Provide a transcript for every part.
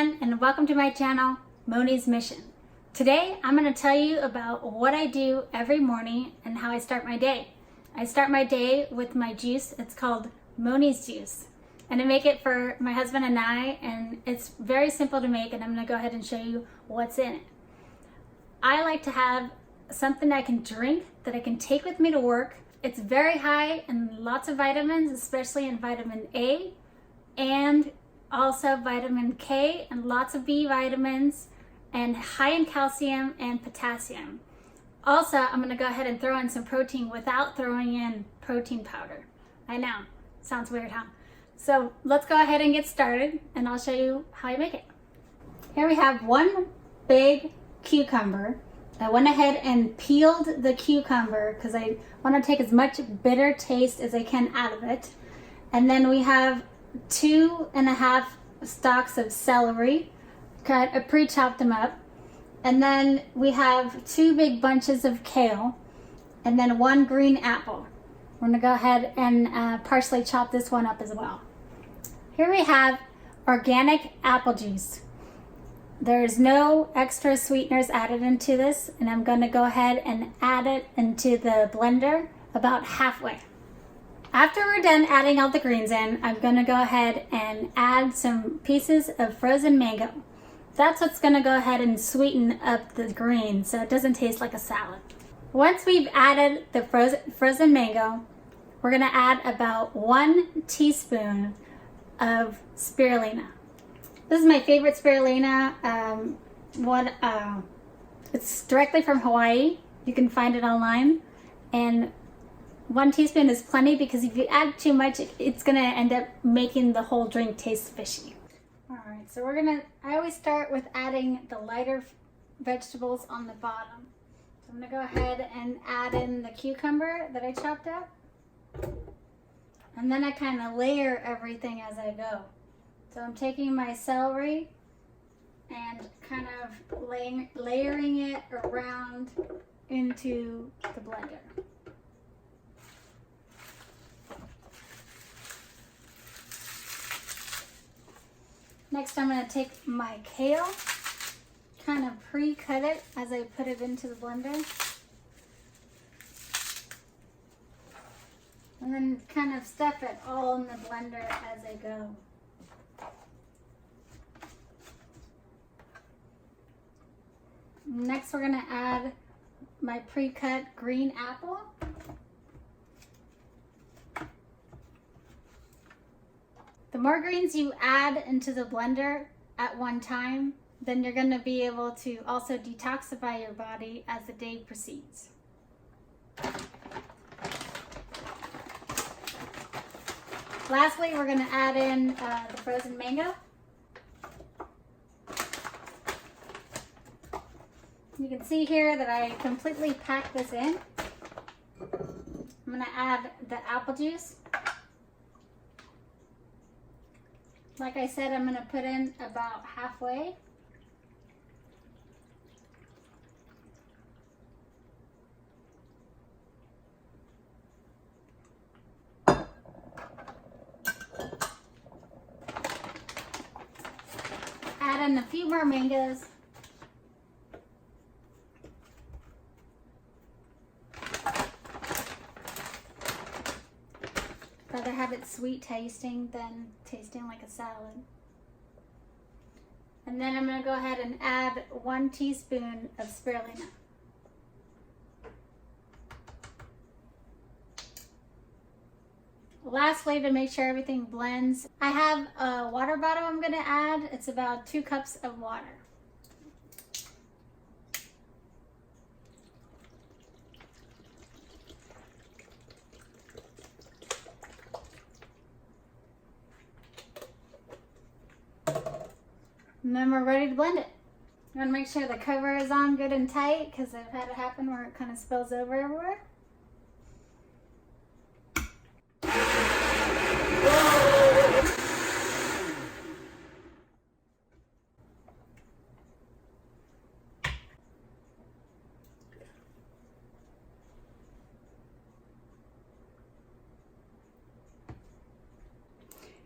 everyone, and welcome to my channel, Moni's Mission. Today, I'm going to tell you about what I do every morning and how I start my day. I start my day with my juice. It's called Moni's Juice. And I make it for my husband and I, and it's very simple to make, and I'm going to go ahead and show you what's in it. I like to have something I can drink that I can take with me to work. It's very high in lots of vitamins, especially in vitamin A, and also vitamin K and lots of B vitamins, and high in calcium and potassium. Also, I'm going to go ahead and throw in some protein without throwing in protein powder. I know, sounds weird, huh? So let's go ahead and get started, and I'll show you how I make it. Here we have one big cucumber. I went ahead and peeled the cucumber because I want to take as much bitter taste as I can out of it. And then we have 2.5 stalks of celery, pre-chopped them up. And then we have 2 big bunches of kale, and then 1 green apple. We're gonna go ahead and partially chop this one up as well. Here we have organic apple juice. There's no extra sweeteners added into this, and I'm gonna go ahead and add it into the blender about halfway. After we're done adding all the greens in, I'm gonna go ahead and add some pieces of frozen mango. That's what's gonna go ahead and sweeten up the greens so it doesn't taste like a salad. Once we've added the frozen mango, we're gonna add about 1 teaspoon of spirulina. This is my favorite spirulina. It's directly from Hawaii. You can find it online. And 1 teaspoon is plenty because if you add too much, it's gonna end up making the whole drink taste fishy. All right, so I always start with adding the lighter vegetables on the bottom. So I'm gonna go ahead and add in the cucumber that I chopped up. And then I kind of layer everything as I go. So I'm taking my celery and kind of layering it around into the blender. Next, I'm going to take my kale, kind of pre-cut it as I put it into the blender. And then kind of stuff it all in the blender as I go. Next, we're going to add my pre-cut green apple. The more greens you add into the blender at one time, then you're going to be able to also detoxify your body as the day proceeds. Lastly, we're going to add in the frozen mango. You can see here that I completely packed this in. I'm going to add the apple juice. Like I said, I'm going to put in about halfway. Add in a few more mangoes. Rather have it sweet tasting than tasting like a salad. And then I'm going to go ahead and add 1 teaspoon of spirulina. Lastly, to make sure everything blends, I have a water bottle I'm going to add. It's about 2 cups of water. And then we're ready to blend it. You want to make sure the cover is on good and tight because I've had it happen where it kind of spills over everywhere.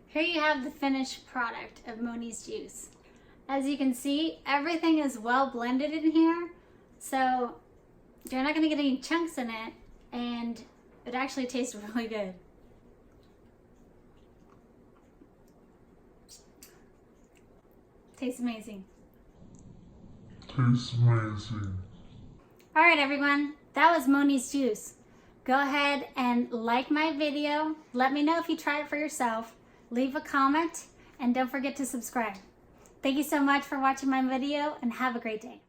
Here you have the finished product of Moni's juice. As you can see, everything is well blended in here, so you're not gonna get any chunks in it, and it actually tastes really good. Tastes amazing. Tastes amazing. All right, everyone, that was Moni's juice. Go ahead and like my video. Let me know if you try it for yourself. Leave a comment, and don't forget to subscribe. Thank you so much for watching my video, and have a great day.